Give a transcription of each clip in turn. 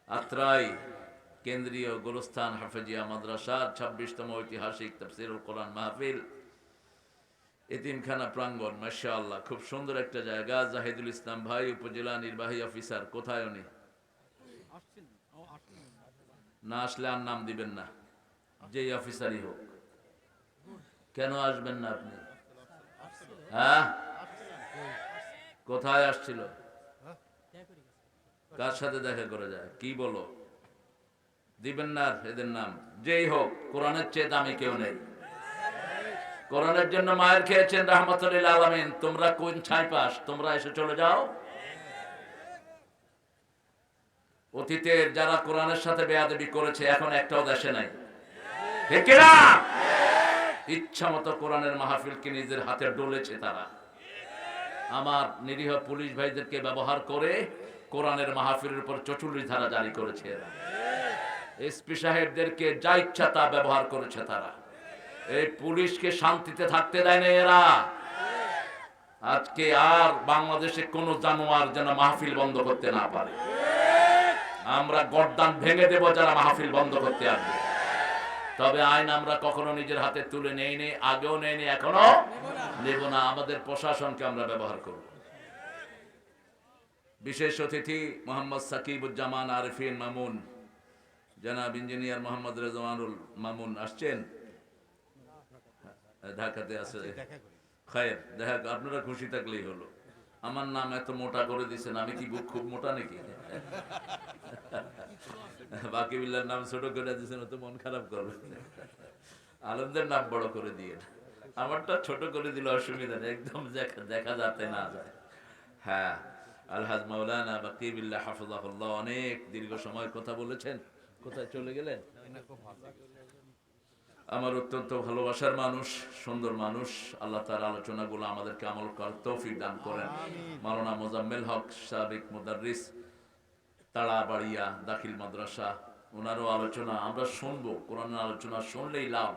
আত্রাই কেন্দ্রীয় গোরস্থান হাফেজিয়া মাদ্রাসার ২৬তম ঐতিহাসিক তাফসীরুল কোরআন মাহফিল এতিমখানা প্রাঙ্গণ। মাশাআল্লাহ, খুব সুন্দর একটা জায়গা। জাহিদুল ইসলাম ভাই, উপজেলা নির্বাহী অফিসার, কোথায় উনি? না আসলে আর নাম দিবেন না, যেই অফিসারই হোক। কেন আসবেন না আপনি? হ্যাঁ, কোথায় আসছিল? কার সাথে দেখা করে যায়? কি বলো, দিবেন না এদের নাম? যেই হোক, কোরআনের চেয়ে দামি কেউ নেই। কোরআনের জন্য মায়ের খেয়েছেন রাহমাতুল লিল আলামিন। তোমরা কোন ছাই পাস? তোমরা এসে চলে যাও। অতীতের যারা কোরআনের সাথে বেয়াদবি করেছে এখন একটাও দেশে নাই, ঠিক না? ইচ্ছা মতো কোরআনের মাহফিলকে নিজের হাতে ডলেছে তারা। আমার নিরীহ পুলিশ ভাইদেরকে ব্যবহার করে কোরআনের মাহফিলের উপর চচুলি ধারা জারি করেছে এরা। এসপি সাহেবদেরকে যা ইচ্ছা তা ব্যবহার করেছে তারা। এই পুলিশকে শান্তিতে থাকতে দেয় না এরা। আজকে আর বাংলাদেশে কোন জানোয়ার যেন মাহফিল বন্ধ করতে না পারে। আমরা গর্দান ভেঙে দেব যারা মাহফিল বন্ধ করতে আসবে। তবে আইন আমরা কখনো নিজের হাতে তুলে নেইনি, আগেও নেইনি, এখনো নেব না। আমাদের প্রশাসনকে আমরা ব্যবহার করব। বিশেষ অতিথি মোহাম্মদ সাকিবুজ্জামান আরিফিন মামুন, জনাব ইঞ্জিনিয়ার মোহাম্মদ রেজওয়ানুল মামুন আসছেন। ঢাকাতে আছে। খায়ের, দেখা আপনারা খুশি থাকলেই হলো। আমার নাম এত মোটা করে দিচ্ছেন, আমি কি বুক খুব মোটা নাকি? বাকি বিল্লার নাম ছোট করে দিচ্ছেন, তো মন খারাপ করবে। আলমদের নাম বড় করে দিয়ে আমারটা ছোট করে দিলে অসুবিধা নেই, একদম দেখা যাতে না যায়। হ্যাঁ, আলহাজ মাওলানা বাকি বিল্লাহ হাফিজাহুল্লাহ অনেক দীর্ঘ সময় কথা বলেছেন। কোথায় চলে গেলেন? আমার অত্যন্ত ভালোবাসার মানুষ, সুন্দর মানুষ। আল্লাহ তার আলোচনাগুলো আমাদেরকে আমল করার তৌফিক দান করেন। মাওলানা মোজাম্মেল হক, সাবেক মুদাররিস, তাড়াবাড়িয়া দাখিল মাদ্রাসা, ওনারও আলোচনা আমরা শুনবো। কোরআনের আলোচনা শুনলেই লাভ।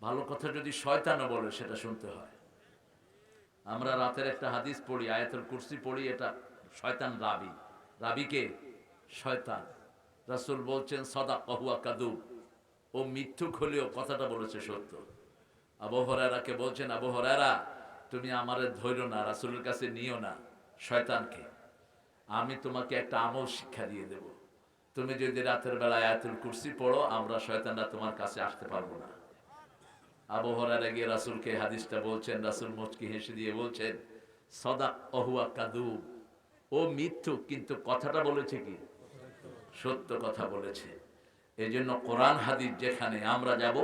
ভালো কথা যদি শয়তানও বলে সেটা শুনতে হয়। আমরা রাতের একটা হাদিস পড়ি, আয়াতুল কুরসি পড়ি, এটা শয়তান রাবি। রাবিকে শয়তান। রাসূল বলছেন সাদাকা হুয়া কাযুব, ও মিথ্যুক হলেও কথাটা বলেছে সত্য। আবু হুরায়রাকে বলছেন, আবু হুরায়রা তুমি আমারে ধইরো না, রাসূলের কাছে নিও না শয়তানকে। আমি তোমাকে একটা আমল শিক্ষা দিয়ে দেব। তুমি যদি রাতের বেলা আয়াতুল কুরসি পড়ো, আমরা শয়তানরা তোমার কাছে আসতে পারবো না। আবু হুরায়রা গিয়ে রাসূলকে হাদিসটা বলছেন। রাসূল মুচকি হেসে দিয়ে বলছেন সাদাক হুয়া কাযুব, ও মিথ্যুক কিন্তু কথাটা বলেছে কি? সত্য কথা বলেছে। এই জন্য কোরআন হাদিস যেখানে আমরা যাব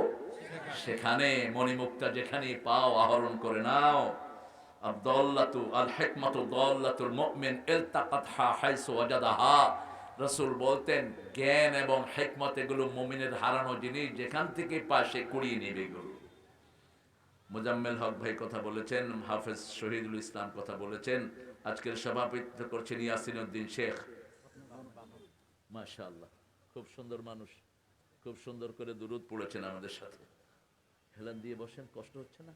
সেখানে মণিমুক্তা যেখানে পাও আহরণ করে নাও। আদ-দাল্লাতু আল হিকমাতু দাল্লাতুল মুমিন ইলতাকাতহা হাইসু ওয়াজাদাহা। রাসূল বলতেন জ্ঞান এবং হিকমত এগুলো মুমিনের হারানো জিনিস, যেখান থেকে পায় সে কুড়িয়ে নেবে এগুলো। মোজাম্মেল হক ভাই কথা বলেছেন, হাফেজ শহীদুল ইসলাম কথা বলেছেন। আজকের সভাপতিত্ব করছেন ইয়াসিন উদ্দিন শেখ। মাশাআল্লাহ, খুব সুন্দর মানুষ, খুব সুন্দর করে দুরূদ পড়েছেন আমাদের সাথে। হেলান দিয়ে বসেন, কষ্ট হচ্ছে না?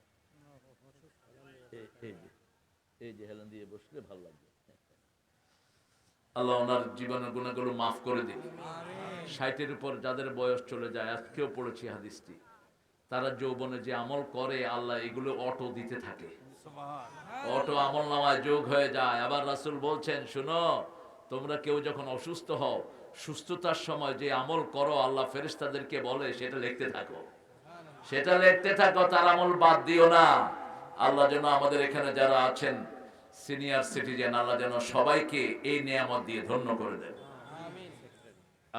এই যে হেলান দিয়ে বসলে ভালো লাগবে। আল্লাহ ওনার জীবনের গুণাগুলো মাফ করে দিন। ৬০-এর উপর যাদের বয়স চলে যায়, আজকেও পড়েছি হাদিসটি, তারা যৌবনে যে আমল করে আল্লাহ এগুলো অটো দিতে থাকে। অটো আমল নামায় যোগ হয়ে যায়। আবার রাসূল বলছেন, শুনো, তোমরা কেউ যখন অসুস্থ হও, সুস্থতার সময় যে আমল করো আল্লাহ ফেরেশতাদেরকে বলে সেটা লিখতে থাকো, সেটা লিখতে থাকো, তার আমল বাদ দিও না। আল্লাহ যেন আমাদের এখানে যারা আছেন সিনিয়র সিটিজেন, আল্লাহ যেন সবাইকে এই নিয়ামত দিয়ে ধন্য করে দেন।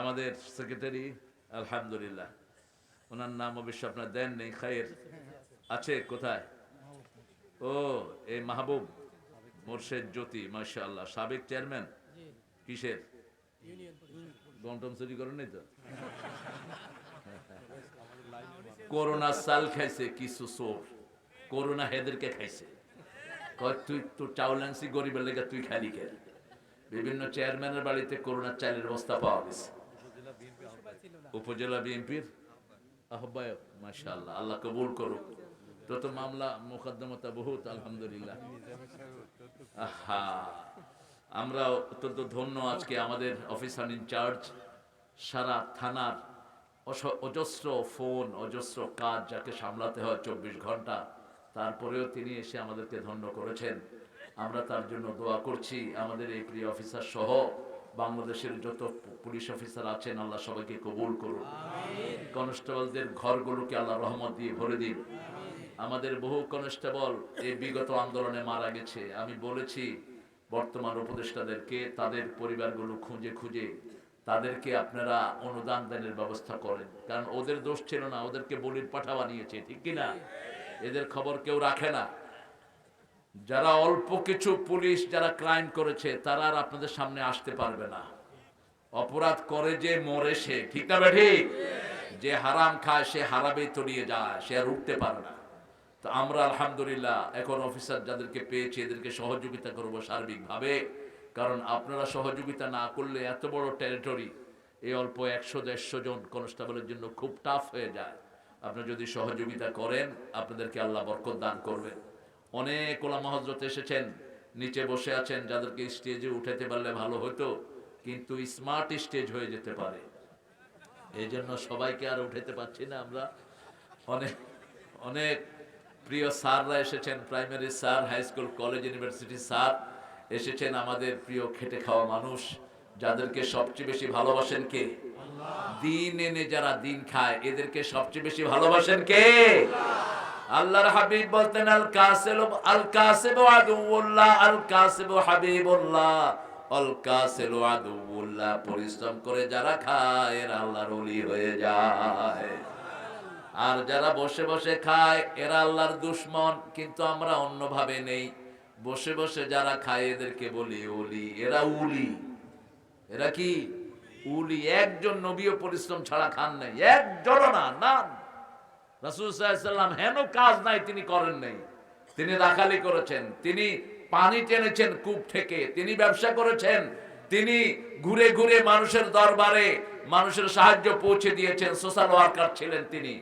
আমাদের সেক্রেটারি আলহামদুলিল্লাহ, ওনার নাম অবশ্য আপনার দেন নেই, খায়ের আছে কোথায়? ও, এই মাহবুব মোর্শেদ জ্যোতি, মাশাআল্লাহ, সাবেক চেয়ারম্যান কিসের? গন্টন চুরি করেন তো? করোনা সাল খাইছে কিছু চোর, করোনা হেদেরকে খাইছে। কয় তুই তো চাউল আনছি গরিবের লেগে, তুই খালি খেয়ে। বিভিন্ন চেয়ারম্যানের বাড়িতে করোনার চালের বস্তা পাওয়া গেছে। উপজেলা বিএনপির আহ্বায়ক, মাশাআল্লাহ, আল্লাহ কবুল করুক। তো মামলা মোকদ্দমতা বহুত, আলহামদুলিল্লাহ। আহা, আমরা অত্যন্ত ধন্য আজকে আমাদের অফিসার ইনচার্জ সারা থানার অজস্র ফোন অজস্র কাজ যাকে সামলাতে হয় 24 ঘন্টা, তারপরেও তিনি এসে আমাদেরকে ধন্য করেছেন। আমরা তার জন্য দোয়া করছি। আমাদের এই প্রিয় অফিসার সহ বাংলাদেশের যত পুলিশ অফিসার আছেন আল্লাহ সবাইকে কবুল করুন। কনস্টেবলদের ঘরগুলোকে আল্লাহ রহমত দিয়ে ভরে দিন। আমাদের বহু কনস্টেবল এই বিগত আন্দোলনে মারা গেছে। আমি বলেছি বর্তমান উপদেষ্টাদেরকে তাদের পরিবারগুলো খুঁজে খুঁজে তাদেরকে আপনারা অনুদান দানের ব্যবস্থা করেন, কারণ ওদের দোষ ছিল না, ওদেরকে বলির পাঠা বানিয়েছে, ঠিক কিনা? এদের খবর কেউ রাখে না। যারা অল্প কিছু পুলিশ যারা ক্রাইম করেছে তারা আর আপনাদের সামনে আসতে পারবে না। অপরাধ করে যে মরে সে, ঠিক না ঠিক? যে হারাম খায় সে হারামে তলিয়ে যায়, সে আর উঠতে পারে না। তো আমরা আলহামদুলিল্লাহ এখন অফিসার যাদেরকে পেয়েছি এদেরকে সহযোগিতা করব সার্বিকভাবে, কারণ আপনারা সহযোগিতা না করলে এত বড় টেরিটরি এই অল্প 100-150 জন কনস্টেবলের জন্য খুব টাফ হয়ে যায়। আপনারা যদি সহযোগিতা করেন আপনাদেরকে আল্লাহ বরকত দান করবেন। অনেক ওলামা হযরত এসেছেন, নিচে বসে আছেন, যাদেরকে স্টেজে উঠাতে পারলে ভালো হতো, কিন্তু স্মার্ট স্টেজ হয়ে যেতে পারে, এই জন্য সবাইকে আর উঠাতে পারছি না আমরা। অনেক অনেক প্রিয় স্যাররা এসেছেন, primary sir, high school, college, university sir এসেছেন, আমাদের প্রিয় খেটে খাওয়া মানুষ, যাদেরকে সবচেয়ে বেশি ভালোবাসেন কে? দিন এনে যারা দিন খায় এদেরকে সবচেয়ে বেশি ভালোবাসেন কে? আল্লাহর হাবিব বলতেন আল কাসিবু আদুউল্লাহ, আল কাসিবু হাবিবুল্লাহ, আল কাসিবু আদুউল্লাহ। পরিশ্রম করে যারা খায় এরা আল্লাহর ওলি হয়ে যায়, আর যারা বসে বসে খায় এরা আল্লাহর দুশমন। কিন্তু আমরা অন্যভাবে নেই, বসে বসে যারা খায় এদেরকে বলি ওলি। এরা উলি। এরা কি? উলি। একজন নবীও পরিশ্রম ছাড়া খান নাই, একজনও না। না, রাসূল সাল্লাল্লাহু আলাইহি ওয়াসাল্লাম হেন কাজ নাই তিনি করেন নাই। তিনি রাখালি করেছেন, তিনি পানি টেনেছেন কূপ থেকে, তিনি ব্যবসা করেছেন, তিনি ঘুরে ঘুরে মানুষের দরবারে মানুষের সাহায্য পৌঁছে দিয়েছেন, সোশ্যাল ওয়ার্কার ছিলেন তিনি।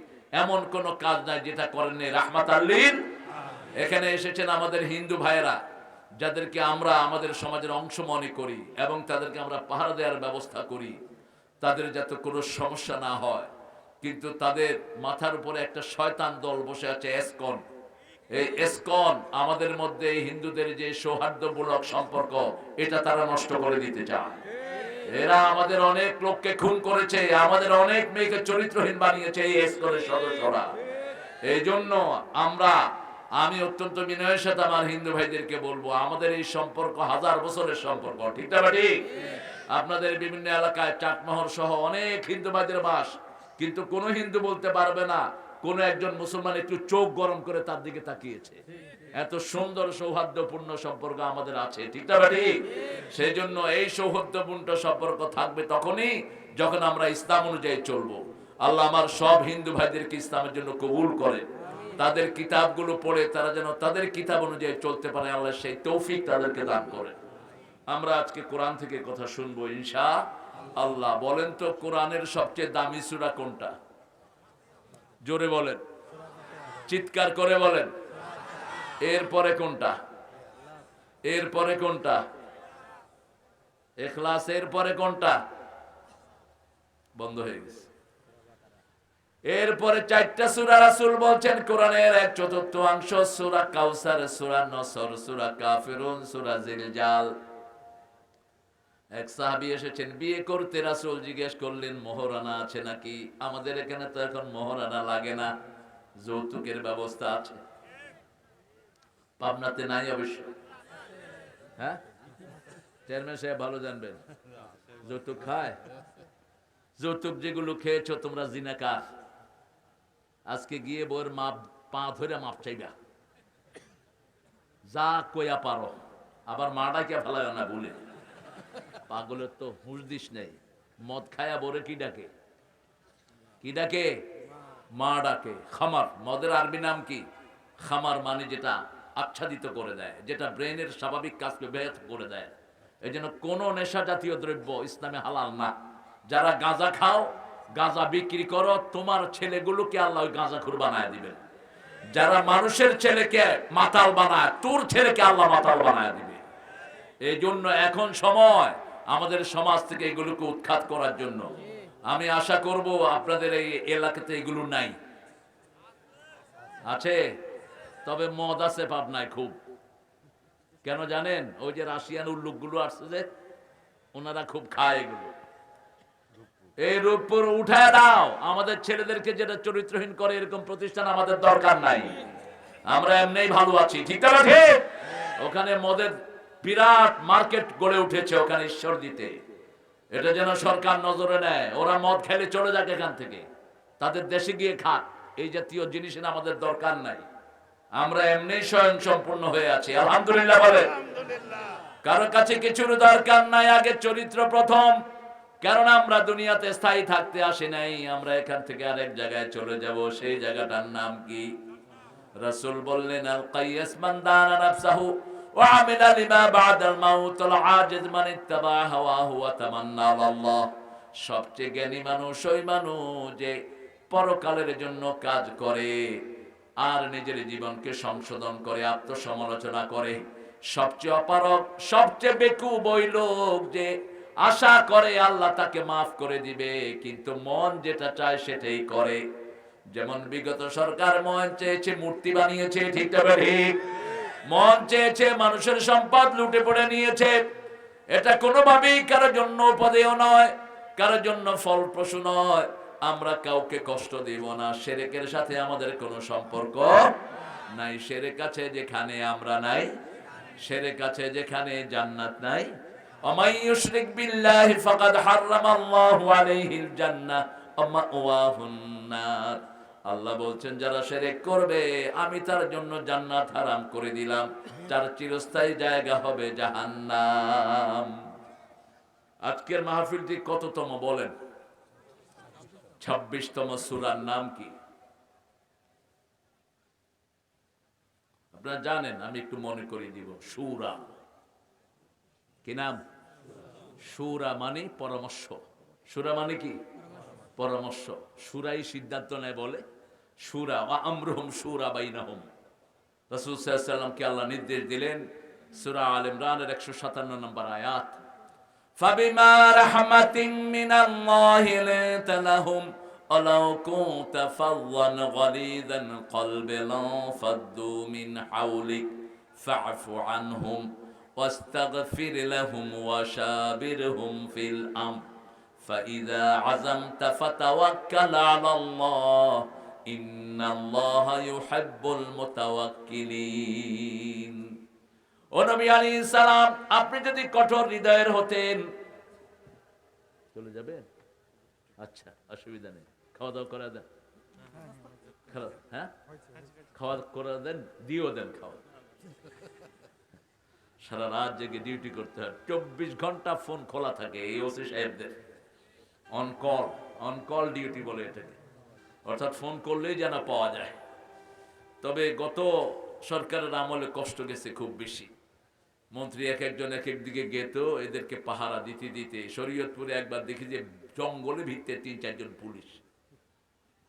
এমন কোন কাজ নাই যেটা করেননি, রাহমাতাল লিল। এখানে এসেছেন আমাদের হিন্দু ভাইয়েরা, যাদেরকে আমরা আমাদের সমাজের অংশ মনে করি এবং তাদেরকে আমরা পাহারা দেওয়ার ব্যবস্থা করি, তাদের যাতে কোনো সমস্যা না হয়। কিন্তু তাদের মাথার উপরে একটা শয়তান দল বসে আছে, এসকন। এই এসকন আমাদের মধ্যে হিন্দুদের যে সৌহার্দ্যমূলক সম্পর্ক এটা তারা নষ্ট করে দিতে চায়। এরা আমাদের অনেক লোককে খুন করেছে, আমাদের অনেক মেয়েকে চরিত্রহীন বানিয়েছে এই এসকনের সদস্যরা। এই জন্য আমি অত্যন্ত বিনয়ের সাথে আমার হিন্দু ভাইদেরকে বলবো, আমাদের এই সম্পর্ক 1000 বছরের সম্পর্ক, ঠিক না ঠিক? আপনাদের বিভিন্ন এলাকায় চাটমোহর সহ অনেক হিন্দু ভাইদের বাস, কিন্তু কোন হিন্দু বলতে পারবে না কোন একজন মুসলমান একটু চোখ গরম করে তার দিকে তাকিয়েছে। এত সুন্দর সৌহার্দ্যপূর্ণ সম্পর্ক আমাদের আছে, ঠিক না ঠিক? সেই জন্য এই সৌহার্দ্যপূর্ণ সম্পর্ক থাকবে তখনই যখন আমরা ইসলাম অনুযায়ী চলবো। আল্লাহ আমার সব হিন্দু ভাইদেরকে ইসলামের জন্য কবুল করে, তাদের কিতাবগুলো পড়ে তারা যেন তাদের কিতাব অনুযায়ী চলতে পারে, আল্লাহ সেই তৌফিক তাদেরকে দান করে। আমরা আজকে কোরআন থেকে কথা শুনবো ইনশাআল্লাহ। বলেন তো কোরআনের সবচেয়ে দামি সূরা কোনটা? জোরে বলেন, চিৎকার করে বলেন। এরপরে কোনটা? এরপরে কোনটা? ইখলাস। এরপরে কোনটা? বন্ধ হয়ে গেছে। এরপরে 4টা সূরা রাসূল বলছেন কোরআনের 1/4 সূরা কাউসার, সূরা নসর, সূরা কাফিরুন, সূরা জিলজাল। এক সাহাবী এসেছেন বিয়ে করতে, রাসূল জিজ্ঞেস করলেন মোহরানা আছে নাকি? আমাদের এখানে তো এখন মোহরানা লাগে না, যৌতুকের ব্যবস্থা আছে। পাবনাতে নাই অবশ্য। হ্যাঁ, চেয়ারম্যান সাহেব ভালো জানবেন। যৌতুক খায়? যৌতুক যেগুলো খেয়েছো তোমরা জিনাকার। আজকে গিয়ে বউয়ের পা ধরে মাপ চাইবা, যা কইয়া পারো। আবার মা ডাকে ফেলায় না বলে, পাগলের তো হুঁশ দিস নেই। মদ খায়া বরে কি ডাকে? কি ডাকে? মা ডাকে। খামার, মদের আরবি নাম কি? খামার, মানে যেটা আচ্ছাদিত করে দেয়, যেটা ব্রেনের স্বাভাবিক কাজকে ব্যাহত করে দেয়। এই জন্য কোন নেশা জাতীয় দ্রব্য ইসলামে হালাল না। যারা গাঁজা খাও, গাঁজা বিক্রি করো, তোমার ছেলেগুলোকে আল্লাহ গাঁজাখোর বানায় দিবেন। যারা মানুষের ছেলেকে মাতাল বানায়, তোর ছেলেকে আল্লাহ মাতাল বানায় দিবে। এই জন্য এখন সময় আমাদের সমাজ থেকে এগুলোকে উৎখাত করার জন্য। আমি আশা করব আপনাদের এই এলাকাতে এগুলো নাই, আছে, তবে মদ আছে পাবনায় খুব। কেন জানেন? ওই যে রাশিয়ান উল্লুকগুলো আসছে যে, ওনারা খুব খায় এগুলো। এই রূপপুর উঠায় দাও। আমাদের ছেলেদেরকে যেটা চরিত্রহীন করে এরকম প্রতিষ্ঠান আমাদের দরকার নাই। আমরা এমনিই ভালো আছি, ঠিক না ঠিক? ওখানে মদের বিরাট মার্কেট গড়ে উঠেছে ওখানে ঈশ্বর দিতে। এটা যেন সরকার নজরে নেয়। ওরা মদ খেলে চলে যাক এখান থেকে, তাদের দেশে গিয়ে খাক। এই জাতীয় জিনিসের আমাদের দরকার নাই। আমরা এমনি স্বয়ং সম্পূর্ণ হয়ে আছি, আলহামদুলিল্লাহ বলে। কারো কাছে কিছুর দরকার নাই, আগে চরিত্র প্রথম। কারণ আমরা দুনিয়াতে স্থায়ী থাকতে আসি নাই, আমরা এখান থেকে আরেক জায়গায় চলে যাব। সেই জায়গাটার নাম কি? রাসূল বললেন, আল কাইয়াস মান দানা নাফসাহু ওয়া আমিলা লিমা বাদাল মাউত আল আজিজ মান ইত্তাবা হাওয়াহু ওয়া তামান্না আলাল্লাহ। সবচেয়ে জ্ঞানী মানুষ ওই মানুষ যে পরকালের জন্য কাজ করে আর নিজের জীবনকে সংশোধন করে, আত্মসমালোচনা করে। সবচেয়ে অপারগ, সবচেয়ে বেকুব ওই লোক যে আশা করে আল্লাহ তাকে মাফ করে দিবে, কিন্তু মন যেটা চায় সেটাই করে। যেমন বিগত সরকার মন চেয়েছে মূর্তি বানিয়েছে, ঠিক তবে ঠিক। মন চেয়েছে মানুষের সম্পদ লুটে পড়ে নিয়েছে। এটা কোনোভাবেই কারোর জন্য উপাদেয় নয়, কারোর জন্য ফলপ্রসূ নয়। আমরা কাউকে কষ্ট দিব না। শিরকের সাথে আমাদের কোনো সম্পর্ক নাই। শিরক আছে যেখানে আমরা নাই, শিরক আছে যেখানে জান্নাত নাই। ওমাই ইউশরিক বিল্লাহি ফাকাদ হারামাল্লাহু আলাইহিল জান্নাহ ওয়া মাওয়াহুন নার। আল্লাহ বলছেন, যারা শিরক করবে আমি তার জন্য জান্নাত হারাম করে দিলাম, তার চিরস্থায়ী জায়গা হবে জাহান্নাম। আজকের মাহফিলটি কততম বলেন? 26তম সূরার নাম কি আপনারা জানেন? আমি একটু মনে করিয়ে দিব। সূরা কি নাম? সূরা মানে পরামর্শ। সূরা মানে কি? পরামর্শ। সূরাই সিদ্ধান্ত নেয় বলে সূরা। ওয়া আমরুহুম সূরা বাইনাহুম। রাসূল সাল্লাল্লাহু আলাইহি ওয়াসাল্লামকে আল্লাহ নির্দেশ দিলেন সূরা আল ইমরানের 157 নম্বর আয়াত, ফাবিমা রাহমাতিন মিনাল্লাহি লিনতা লাহুম ওয়ালাউ কুনতা ফাযযান গালিযাল কলবি লাফাদ্দু মিন হাওলিক ফা'ফু আনহুম ওয়াস্তাগফির লাহুম ওয়াশাবিরহুম ফিল আমর ফাইযা আযামতা ফাতাওয়াক্কাল আলাল্লাহ ইন্নাল্লাহা ইউহিব্বুল মুতাওয়াক্কিলিন। ও নবী আলাইহিস সালাম, আপনি যদি কঠোর হৃদয়ের হতেন, চলে যাবেন? আচ্ছা, অসুবিধা নেই। খাওয়া দাওয়া করে দেন, হ্যাঁ খাওয়া করে দেন, দিও দেন খাওয়া। সারা রাত জেগে ডিউটি করতে হয়, 24 ঘন্টা ফোন খোলা থাকে এই ওসি সাহেবদের। On call, on call duty বলে এটাকে। অর্থাৎ ফোন করলেই যেন পাওয়া যায়। তবে গত সরকারের আমলে কষ্ট গেছে খুব বেশি। মন্ত্রী এক একজন এক এক দিকে গেত, এদেরকে পাহারা দিতে দিতে শরীয়তপুরে একবার দেখি যে জঙ্গলে ভিতরে 3-4 জন পুলিশ।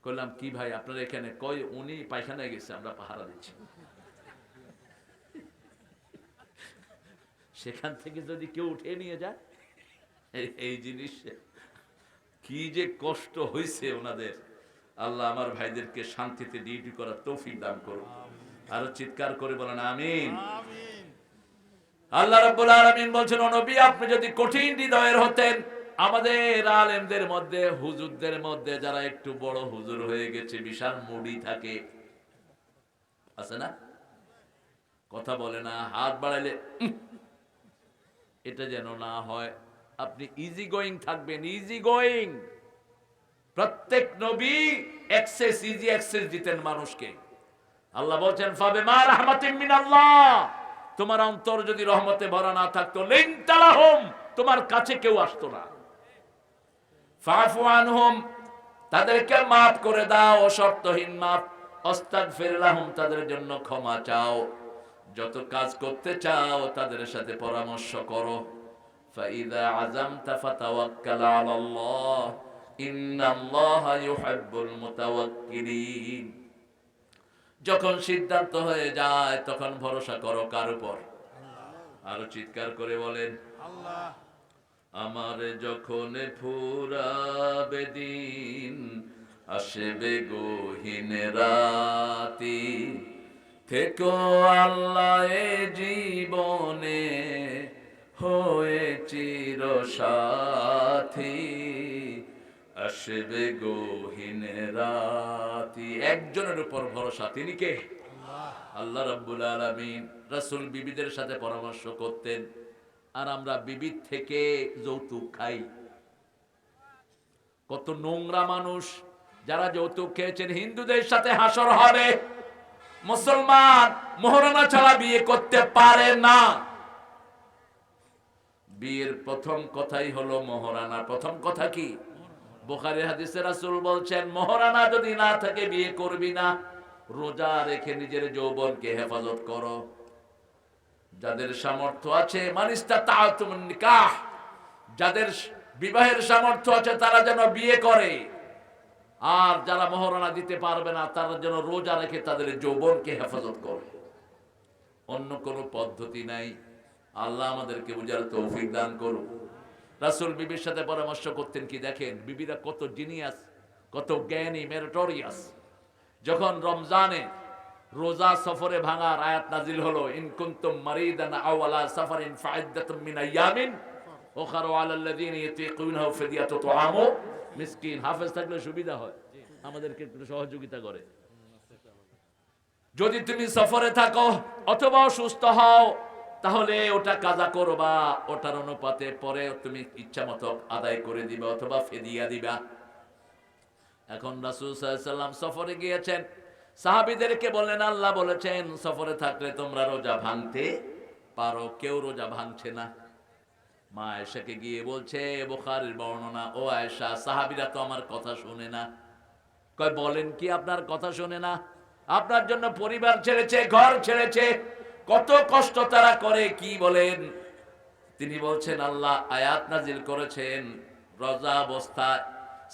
বললাম, কি ভাই আপনারা এখানে? কয় উনি পায়খানায় গেছে, আমরা পাহারা দিচ্ছি। সেখান থেকে যদি কেউ উঠে নিয়ে যায়, এই জিনিস কি যে কষ্ট হয়েছে ওনাদের। আল্লাহ আমার ভাইদেরকে শান্তিতে ডিউটি করার তৌফিক দান করুন। আরো চিৎকার করে বলেন আমিন। আল্লাহ রাব্বুল আলামিন বলছেন, ও নবী, আপনি যদি কঠিন হৃদয়ের হতেন, আমাদের আলেমদের মধ্যে, হুজুরদের মধ্যে যারা একটু বড় হুজুর হয়ে গেছে, বিশাল মুড়ি থাকে, আছে না? কথা বলে না, হাত বাড়াইলে এটা যেন না হয়। আপনি ইজি গোয়িং থাকবেন, ইজি গোয়িং। প্রত্যেক নবী অ্যাক্সেস, ইজি অ্যাক্সেস দিতেন মানুষকে। আল্লাহ বলছেন, ফাবিমা রাহমাতিন মিনাল্লাহ, তোমার অন্তর যদি রহমতে ভরা না থাকতো, লিনতা লাহুম, তোমার কাছে কেউ আসতো না। ফাফু আনহুম, তাদেরকে মাফ করে দাও, শর্তহীন মাফ। আস্তাগফির লাহুম, তাদের জন্য ক্ষমা চাও। যত কাজ করতে চাও তাদের সাথে পরামর্শ করো। ফাইযা আযামতা ফাতাওয়াক্কাল আলাল্লাহ ইন্নাল্লাহা ইউহিব্বুল মুতাওয়াক্কিলিন। যখন সিদ্ধান্ত হয়ে যায় তখন ভরসা করো কার উপর? আরো চিৎকার করে বলেন আল্লাহ। আমার যখন ফুরাবে দিন, আসবে গহীন রাতি, থেকো আল্লাহ এ জীবনে হয়ে চির সাথী, আসবে গহীন রাতি। একজনের উপর ভরসা, তিনি কে? আল্লাহ রাব্বুল আলামিন। রাসূল বিবিদের সাথে পরামর্শ করতেন, আর আমরা বিবির থেকে যৌতুক খাই। কত নোংরা মানুষ যারা যৌতুক খেয়েছেন। হিন্দুদের সাথে হাসর হবে, মুসলমান মোহরানা ছাড়া বিয়ে করতে পারে না। বিয়ের প্রথম কথাই হলো মোহরানা। প্রথম কথা কি? বুখারী হাদিসে রাসূল বলছেন, মোহরানা যদি না থাকে বিয়ে করবি না। রোজা রেখে নিজের যৌবনকে হেফাজত করো। যাদের সামর্থ্য আছে, মানিস্তাতাতুন নিকাহ, যাদের বিবাহের সামর্থ্য আছে তারা যেন বিয়ে করে। আর যারা মোহরানা দিতে পারবে না তারা যেন রোজা রেখে তাদের যৌবনকে হেফাজত করে। অন্য কোনো পদ্ধতি নাই। আল্লাহ আমাদেরকে বুঝার তৌফিক দান করুন। রাসূল বিবির সাথে পরামর্শ করতেন কি? দেখেন বিবিরা কত জিনিয়াস, কত জ্ঞানী, মেরিটোরিয়াস। যখন রমজানে রোজা সফরে ভাঙার আয়াত নাজিল হলো, ইন কুনতুম মারিদান আও আলা সাফারিন ফাইদ্দাতুম মিন আইয়ামিন উখরা আলাল্লাযিনা ইয়াতিকুনাহু ফিদিয়াতু তুআমু মিসকিন। হাফেজ থাকলে সুবিধা হয়, আমাদেরকে একটু সহযোগিতা করে। যদি তুমি সফরে থাকো অথবা অসুস্থ হও, তাহলে ওটা কাজা করবা, ওটার অনুপাতে পরে তুমি ইচ্ছা মতো আদায় করে দিবা অথবা ফিদিয়া দিবা। এখন রাসূল সাল্লাল্লাহু আলাইহি ওয়াসাল্লাম সফরে গিয়েছেন, সাহাবীদেরকে বললেন, আল্লাহ বলেছেন সফরে থাকলে তোমরা রোজা ভাঙতে পারো। কেউ রোজা ভাঙছে না। মা আয়েশাকে গিয়ে বলছে, বুখারীর বর্ণনা, ও আয়েশা, সাহাবীরা তো আমার কথা শুনে না। কয়, বলেন কি আপনার কথা শুনে না? আপনার জন্য পরিবার ছেড়েছে, ঘর ছেড়েছে, কত কষ্ট তারা করে, কি বলেন? তিনি বলছেন, আল্লাহ আয়াত নাজিল করেছেন রোজা অবস্থায়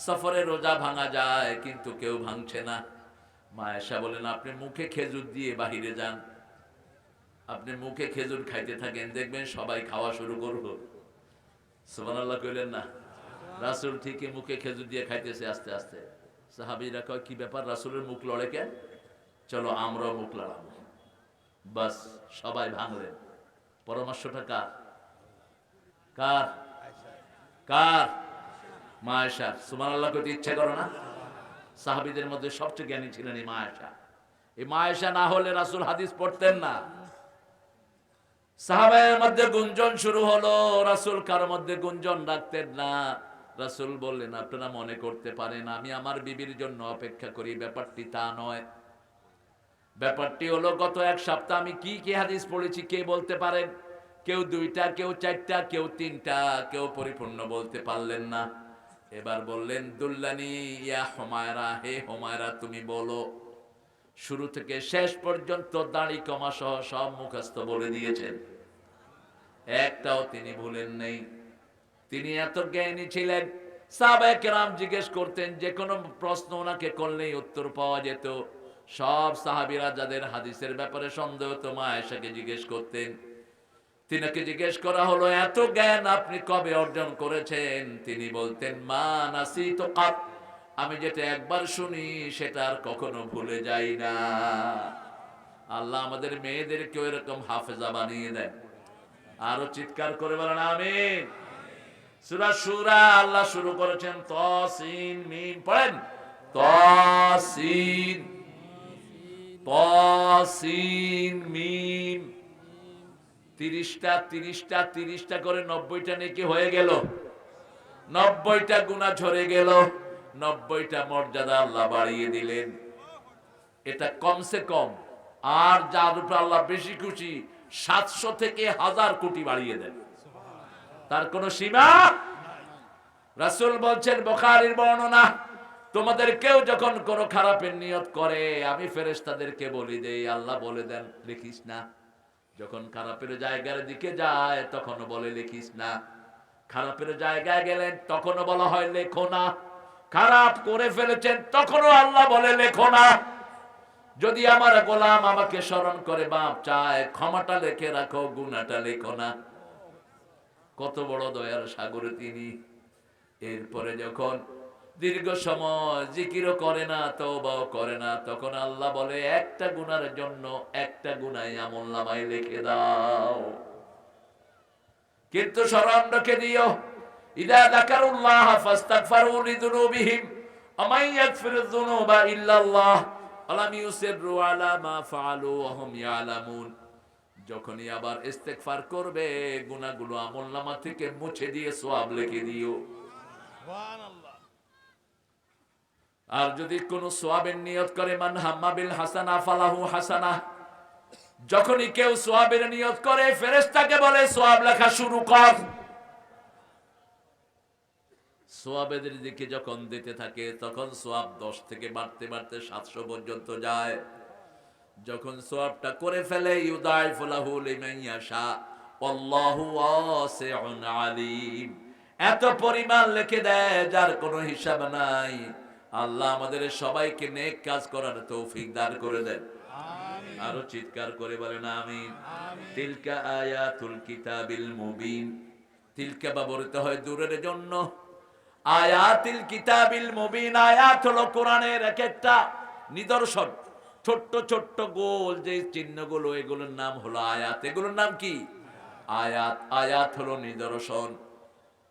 সফরে রোজা ভাঙা যায়, কিন্তু কেউ ভাঙছে না। মা আয়েশা বলেন, আপনি মুখে খেজুর দিয়ে বাহিরে যান, আপনি মুখে খেজুর খাইতে থাকেন, দেখবেন সবাই খাওয়া শুরু করবো। সুবহানাল্লাহ কইলেন না? রাসূল ঠিকই মুখে খেজুর দিয়ে খাইতেছে আস্তে আস্তে। সাহাবীরা কয়, কি ব্যাপার, রাসূলের মুখ লড়ে কেন? চলো আমরাও মুখ লড়াবো। বাস সবাই ভাঙলেন। পরামর্শটা কার? কার? কার? মা আয়েশা। সুবহানাল্লাহ কইতে ইচ্ছা করে না? সাহাবীদের মধ্যে সবচেয়ে জ্ঞানী ছিলেন এই মা আয়েশা। এই মা আয়েশা না হলে রাসূল হাদিস পড়তেন না। সাহাবাদের মধ্যে গুঞ্জন শুরু হলো, রাসূল কার মধ্যে গুঞ্জন রাখতেন না। রাসূল বললেন, আপনারা মনে করতে পারেন আমি আমার বিবির জন্য অপেক্ষা করি, ব্যাপারটি তা নয়। ব্যাপারটি হলো, গত এক সপ্তাহ আমি কি কি হাদিস পড়েছি কে বলতে পারেন? কেউ দুইটা, কেউ চারটা, কেউ তিনটা, কেউ পরিপূর্ণ বলতে পারলেন না। এবার বললেন, দুল্লানি ইয়া হুমায়রা, হে হুমায়রা তুমি বলো। শুরু থেকে শেষ পর্যন্ত দাড়ি কমা সহ সব মুখস্থ বলে দিয়েছেন, একটাও তিনি ভুলেন নেই। তিনি এত জ্ঞানী ছিলেন, সাহাবায়ে কেরাম জিজ্ঞেস করতেন, যে কোনো প্রশ্ন ওনাকে করলেই উত্তর পাওয়া যেত। সব সাহাবীরা যাদের হাদিসের ব্যাপারে সন্দেহ হতো, মা আয়েশাকে জিজ্ঞেস করতেন। তিনাকে জিজ্ঞেস করা হলো, এত জ্ঞান আপনি কবে অর্জন করেছেন? তিনি বলতেন, মা নাসিতু কাত, আমি যেটা একবার শুনি সেটা আর কখনো ভুলে যাই না। আল্লাহ আমাদের মেয়েদেরকেও এরকম হাফেজা বানিয়ে দেন। আরো চিৎকার করে বলেন আমিন। সূরা শূরা আল্লাহ শুরু করেছেন তাসিন মিম, পড়েন তাসিন তাসিন মিম। 30টা করে 90টা নেকি হয়ে গেল, 90টা গুনাহ ঝরে গেল, 90টা মর্যাদা আল্লাহ বাড়িয়ে দিলেন। এটা কমসে কম। আর যার উপর আল্লাহ বেশি খুশি 700 থেকে 1000 কোটি বাড়িয়ে দেন, তার কোনো সীমা। রাসূল বলছেন, বুখারীর বর্ণনা, তোমাদের কেউ যখন কোনো খারাপের নিয়ত করে আমি ফেরেশতাদেরকে বলি দেই, আল্লাহ বলে দেন লিখিস না। যখন খারাপের জায়গার দিকে যায় তখনও বলে লিখিস না। খারাপের জায়গায় গেলেন তখনও বলা হয় লেখো না। খারাপ করে ফেলেছেন তখনও আল্লাহ বলে লেখো না। যদি আমার গোলাম আমাকে স্মরণ করে বাপ চায়, ক্ষমাটা লেখে রাখো, গুনাহটা লেখো না। কত বড় দয়ার সাগরে তিনি। এরপরে যখন দীর্ঘ সময় জিকিরও করে না, তওবাও করে না, তখন আল্লাহ বলে একটা গুনার জন্য একটা গুনাহ আমলনামায় লিখে দাও। কিন্তু স্মরণ রেখে দিও, ইদা যাকারুল্লাহ ফাস্তাগফিরু লিযুনুবিহিম ওয়া মান ইয়াগফিরুয যুনুবা ইল্লাল্লাহ ওয়া লাম ইউসিররু আলা মা ফাআলু ওয়া হুম ইয়ালামুন। যখনই আবার ইস্তেগফার করবে, গুনাহগুলো আমলনামা থেকে মুছে দিয়ে সওয়াব লিখে দিও। সুবহানাল্লাহ। আর যদি কোনো সওয়াবের নিয়ত করে, মান হাম্মা বিল হাসানা ফালাহু হাসানা, যখনই কেউ সওয়াবের নিয়ত করে, ফেরেশতাকে বলে সওয়াব লেখা শুরু কর। সওয়াবের দিকে যখন দিতে থাকে, তখন সওয়াব 10 থেকে বাড়তে বাড়তে 700 পর্যন্ত যায়। যখন সওয়াবটা করে ফেলে, ইউদাইফু লাহু লিমান ইয়াশা আল্লাহু ওয়াসিউন আলিম, এত পরিমাণ লিখে দেয় যার কোনো হিসাব নাই। আল্লাহ আমাদের সবাইকে নেক কাজ করার তৌফিক দান করে দেন। আমিন। আরো চিৎকার করে বলেন আমিন। তিলকা আয়াতুল কিতাবিল মুবিন। তিলকা ব্যবহৃত হয় দূরের জন্য, আয়াতিল কিতাবিল মুবিন, আয়াত হলো কোরআনের এক একটা নিদর্শন, ছোট্ট ছোট্ট গোল যে চিহ্নগুলো, এগুলোর নাম হলো আয়াত। এগুলোর নাম কি? আয়াত। আয়াত হলো নিদর্শন।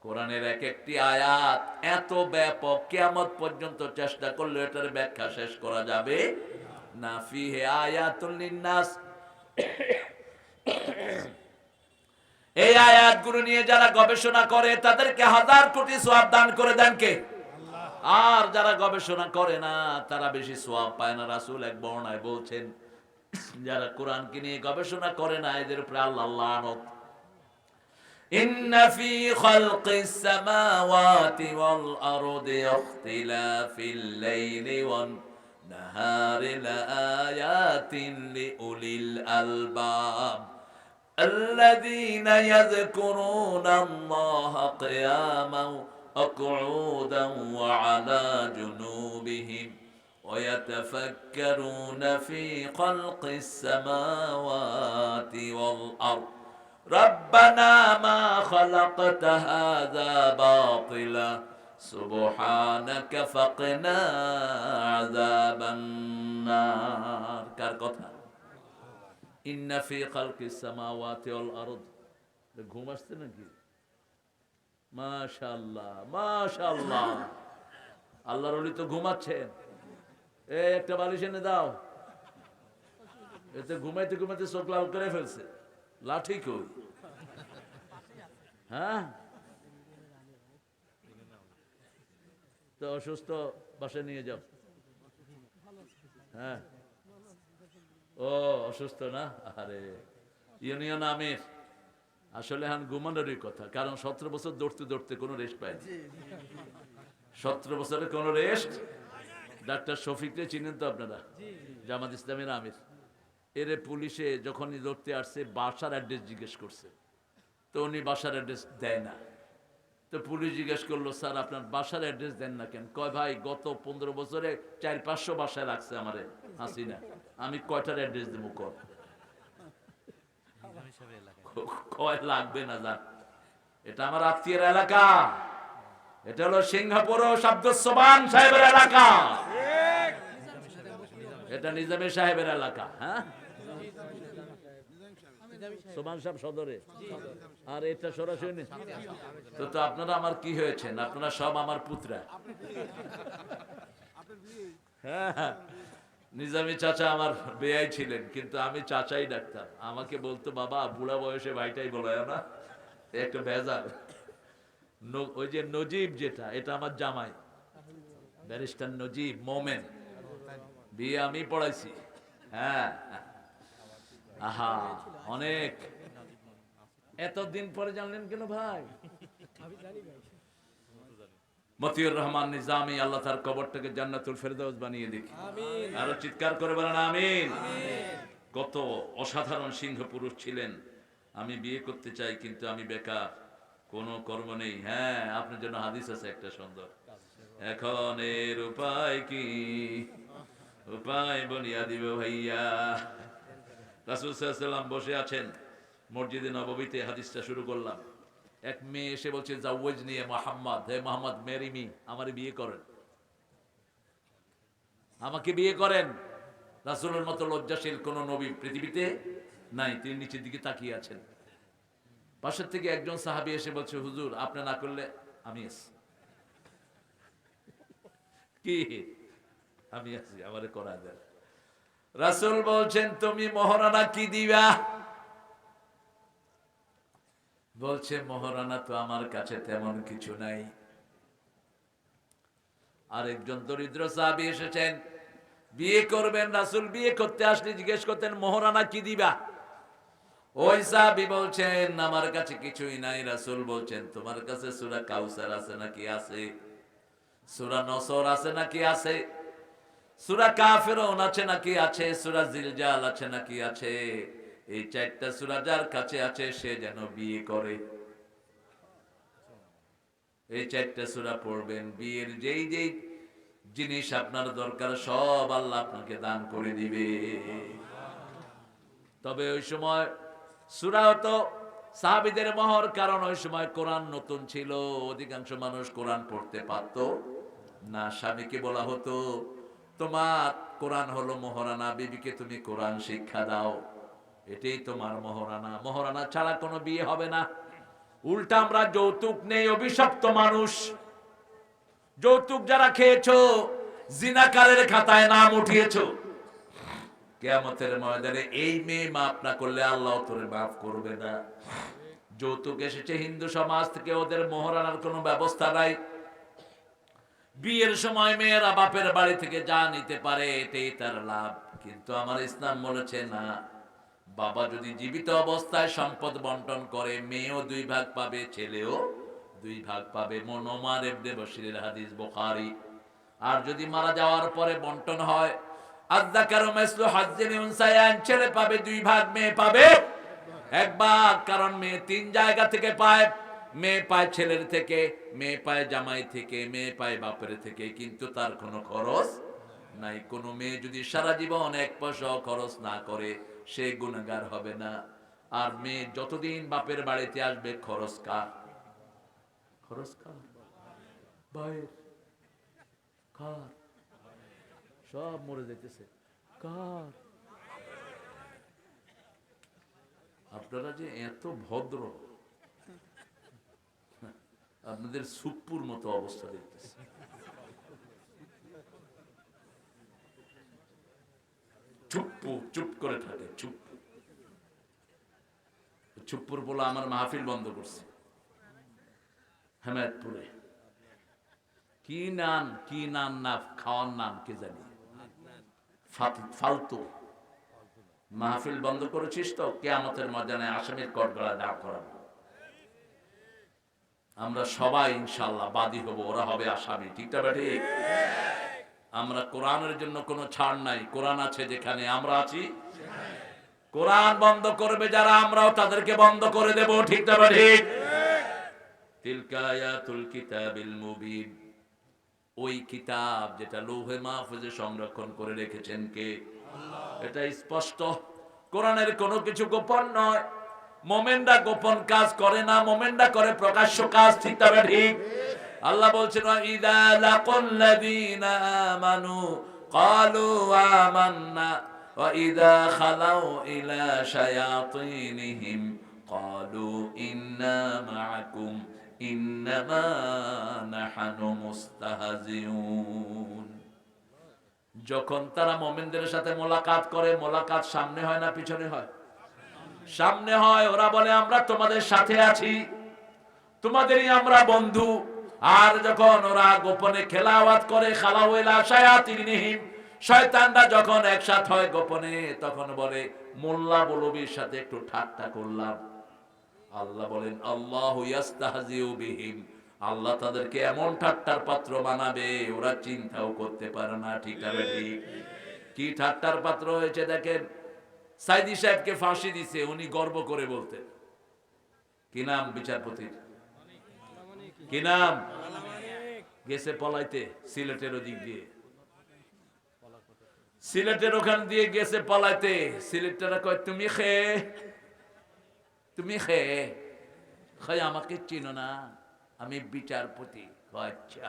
কোরআনের এক একটি আয়াত এত ব্যাপক, কিয়ামত পর্যন্ত চেষ্টা করলে এটার ব্যাখ্যা শেষ করা যাবে না। ফিহে আয়াতুল লিন্নাস, এই আয়াতগুলো নিয়ে যারা গবেষণা করে তাদেরকে 1000 কোটি সওয়াব দান করে দেন কে? আল্লাহ। আর যারা গবেষণা করে না তারা বেশি সওয়াব পায় না। রাসূল এক বর্ণনায় বলছেন, যারা কোরআনকে নিয়ে গবেষণা করে না এদের উপরে আল্লাহ লানত। ইন্না ফি খালকিস সামাওয়াতি ওয়াল আরদি ইখতিলাফিল লাইলি ওয়ান নাহারি লাআয়াতিন লিউলিল আলবাব الذين يذكرون الله قياما وقعودا وعلى جنوبهم ويتفكرون في خلق السماوات والأرض ربنا ما خلقت هذا باطلا سبحانك فقنا عذاب النار। কার কথা? ইন্না ফি খালকিস সামাওয়াতি ওয়াল আরদ। ঘুম আসছে নাকি? মাশাআল্লাহ মাশাআল্লাহ, আল্লাহর ওলি তো ঘুমাচ্ছেন। এই একটা বালিশ এনে দাও, এতে ঘুমাইতে ঘুমাইতে চোখ লাল করে ফেলছে। লাঠি কই? হ্যাঁ, তো অসুস্থ বাসায় নিয়ে যাও। হ্যাঁ, ও অসুস্থ না? আরে ইউনিয়ন আমির আসলে হান ঘুমানোরই কথা, কারণ 17 বছর দৌড়তে দৌড়তে কোনো রেস্ট পায়নি। 17 বছরের কোনো রেস্ট। ডাক্তার শফিককে চিনেন তো আপনারা, জামাত ইসলামের আমির। এরে পুলিশে যখনই ধরতে আসছে বাসার অ্যাড্রেস জিজ্ঞেস করছে, তো উনি বাসার অ্যাড্রেস দেয় না। তো পুলিশ জিজ্ঞেস করলো, স্যার আপনার বাসার অ্যাড্রেস দেন না কেন? কয় ভাই গত 15 বছরে 400-500 বাসায় রাখছে আমারে হাসিনা, আমি কয়টার অ্যাড্রেস দেবো? কয় লাগবে না যান, এটা আমার আত্মীয়ের এলাকা, এটা হলো সিঙ্গাপুর আব্দুস সোবহান সাহেবের এলাকা, এটা নিজামী সাহেবের এলাকা। হ্যাঁ, সোবহান সাহেব সদরে, আর এটা সরাসরি। তো আপনারা আমার কি হয়েছেন? আপনারা সব আমার পুত্রা। হ্যাঁ, নিজামী চাচা আমার বেয়াই ছিলেন, কিন্তু আমি চাচাই ডাকতাম। আমাকে বলতো বাবা, বুড়া বয়সে ভাইটাই বলায় না, একটা বেজার। ওই যে নজিব, যেটা এটা আমার জামাই, ব্যারিস্টার নজিব মোমেন, বিয়ে আমি পড়াইছি। হ্যাঁ, আহা অনেক। এতদিন পরে জানলেন কেন ভাই? মতিউর রহমান নিজামী, আল্লাহ তার কবরটাকে জান্নাতুল ফেরদাউস বানিয়ে দিক। আরো চিৎকার করে বলেন আমিন। কত অসাধারণ সিংহ পুরুষ ছিলেন। আমি বিয়ে করতে চাই কিন্তু আমি বেকার, কোনো কর্ম নেই। হ্যাঁ, আপনার জন্য হাদিস আছে একটা সুন্দর, এখন এর উপায় কি? উপায় বলিয়া দিব ভাইয়া। রাসূল সাল্লাল্লাহু আলাইহি ওয়াসাল্লাম বসে আছেন মসজিদে নববীতে, হাদিসটা শুরু করলাম। এক মেয়ে এসে বলছে, জাওয়াজনি মুহাম্মদ, হে মুহাম্মদ মেরি মি, আমারে বিয়ে করেন, আমাকে বিয়ে করেন। রাসূলের মতো লজ্জাশীল কোন নবী পৃথিবীতে নাই। তিনি নিচের দিকে তাকিয়ে আছেন। পাশের থেকে একজন সাহাবী এসে বলছে, হুজুর আপনি না করলে আমি আছি। কি আমি আছি, আমারে করা দেন। রাসূল বলছেন, তুমি মহারানা কি দিবা? বলছে, মহারানা তো আমার কাছে তেমন কিছু নাই। আরেকজন দরিদ্র সাহাবী এসেছেন, বিয়ে করবেন। রাসূল বিয়ে করতে আসলে জিজ্ঞেস করতেন, মহারানা কি দিবা? ওই সাহাবী বলছেন, আমার কাছে কিছুই নাই। রাসূল বলছেন, তোমার কাছে সূরা কাউসার আছে নাকি? আছে। সূরা নসর আছে নাকি? আছে। সূরা কাফিরুন আছে নাকি? আছে। সূরা জিলজাল আছে নাকি? আছে। এই চারটা সূরা যার কাছে আছে সে যেন বিয়ে করে। এই চারটা সূরা পড়বেন, বিয়ের যেই যেই জিনিস আপনার দরকার সব আল্লাহ আপনাকে দান করে দিবে। তবে ওই সময় সূরা হতো সাহাবীদের মহর, কারণ ওই সময় কোরআন নতুন ছিল, অধিকাংশ মানুষ কোরআন পড়তে পারত না। স্বামীকে বলা হতো, তোমার কোরআন হলো মহারানা, বিবিকে তুমি কোরআন শিক্ষা দাও, এটাই তোমার মহারানা। মহারানা ছাড়া কোনো বিয়ে হবে না। উল্টা আমরা যৌতুক নেই, অভিশপ্ত মানুষ। যৌতুক যারা খেয়েছো, জিনাকারের খাতায় নাম উঠিয়েছো, কিয়ামতের ময়দানে এই মেয়ে মাফ না করলে আল্লাহ তোরে মাফ করবে না। যৌতুক এসেছে হিন্দু সমাজ থেকে, ওদের মহারানার কোনো ব্যবস্থা নাই। বিয়ের সময় মেয়েরা বাপের বাড়ি থেকে যা নিতে পারে এটাই তার লাভ। কিন্তু আমার ইসলাম বলেছে না, বাবা যদি জীবিত অবস্থায় সম্পদ বন্টন করে, মেয়েও 2 ভাগ পাবে, ছেলেও 2 ভাগ পাবে। নোমান ইবনে বশিরের হাদিস, বুখারী। আর যদি মারা যাওয়ার পরে বন্টন হয়, আযযাকারু মিসলু হাজ্জিল উনসায়াইন, ছেলে পাবে 2 ভাগ, মেয়ে পাবে 1 ভাগ। কারণ মেয়ে 3 জায়গা থেকে পায়। মেয়ে পায় ছেলের থেকে, মেয়ে পায় জামাই থেকে, মেয়ে পায় বাপের থেকে, কিন্তু তার কোনো খরচ নাই। কোনো মেয়ে যদি সারা জীবন 1 পয়সাও খরচ না করে, সে গুনাহগার হবে না। আর মেয়ে যতদিন বাপের বাড়িতে আসবে, খরচ কার? খরচ কার? ভাইয়ের। কার? সব মরে যেতেছে। কার? আপনারা যে এত ভদ্র, আপনাদের সুপ্পুর মতো অবস্থা দেখতেছে। চুপ করে থাকে। চুপ্পুর বলে আমার মাহফিল বন্ধ করছে হেমায়তপুরে। কি নাম না খাওয়ার নাম কে জানি, ফালতু। মাহফিল বন্ধ করেছিস তো কিয়ামতের ময়দানে আসামির কটগড়া দাঁড় করাবো। আমরা সবাই ইনশাআল্লাহ বাদী হব, ওরা হবে আসামি। ঠিক না ঠিক? আমরা কোরআনের জন্য কোনো ছাড় নাই। কোরআন আছে যেখানে, আমরা আছি। কোরআন বন্ধ করবে যারা, আমরাও তাদেরকে বন্ধ করে দেব। ঠিক না ঠিক? তিলকা আয়াতুল কিতাবিল মুবিন, ওই কিতাব যেটা লৌহে মাহফুজে সংরক্ষণ করে রেখেছেন কে? আল্লাহ। এটা স্পষ্ট। কোরআনের কোনো কিছু গোপন নয়। মোমেনরা গোপন কাজ করে না, মোমেনরা করে প্রকাশ্য কাজ। ঠিক তবে ঠিক? আল্লাহ বলছেন, ইযা লাকুল্লাযীনা আমানু ক্বালু আমান্না ওয়া ইযা খালাউ ইলা শায়াতিনহিম ক্বালু ইন্না মাআকুম ইন্নামা নাহনু মুস্তাহজিউন। যখন তারা মুমিনদের সাথে মোলাকাত করে, মোলাকাত সামনে হয় না পিছনে হয়? সামনে হয়। ওরা বলে, আমরা তোমাদের সাথে আছি, তোমাদেরই আমরা বন্ধু। আর যখন ওরা গোপনে খেলাওয়াত করে, খালাউ ইলা শায়াতিনহিম, শয়তানরা যখন একসাথে হয় গোপনে, তখন বলে, মোল্লা বলবির সাথে একটু ঠাট্টা করলাম। আল্লাহ বলেন, আল্লাহু ইয়াস্তাহজিউ বিহিম, আল্লাহ তাদেরকে এমন ঠাট্টার পাত্র বানাবে ওরা চিন্তাও করতে পারে না। ঠিক আছে ঠিক? কি ঠাট্টার পাত্র হয়েছে দেখেন। সাইদি সাহেবকে ফাঁসি দিছে, উনি গর্ব করে বলতেন। কি নাম বিচারপতির? কি নাম? গেছে পলাইতে সিলেটের ওদিক দিয়ে। সিলেটের ওখান দিয়ে গেছে পালাইতে। সিলেটরা কয় তুমি তুমি আমাকে চিনো না, আমি বিচারপতি। আচ্ছা,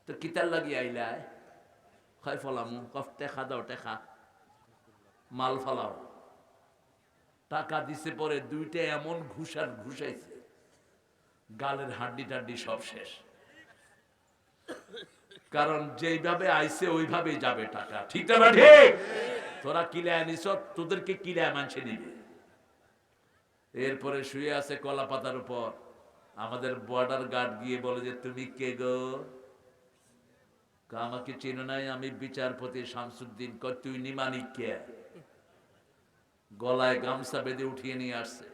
তো কিতার লাগি আইলাই? হয় ফলামু। টেকা দাও, টেকা মাল ফালাও। টাকা দিছে, পরে দুইটা এমন ঘুষাইছে, গালের হাড্ডি টাড্ডি সব শেষ। কারণ যেইভাবে আইছে ওইভাবেই যাবে টাকা। ঠিক না ঠিক? তোরা কিলায় আনিস, তোদেরকে কিলায় মানছে নিবে। এরপরে শুয়ে আছে কলা পাতার উপর। আমাদের বর্ডার গার্ড গিয়ে বলে যে তুমি কে গো? আমাকে চিনো নাই, আমি বিচারপতি শামসুদ্দিন। কয় তুই নিমানিক কে? গলায় গামছা বেঁধে উঠিয়ে নিয়ে আসছে।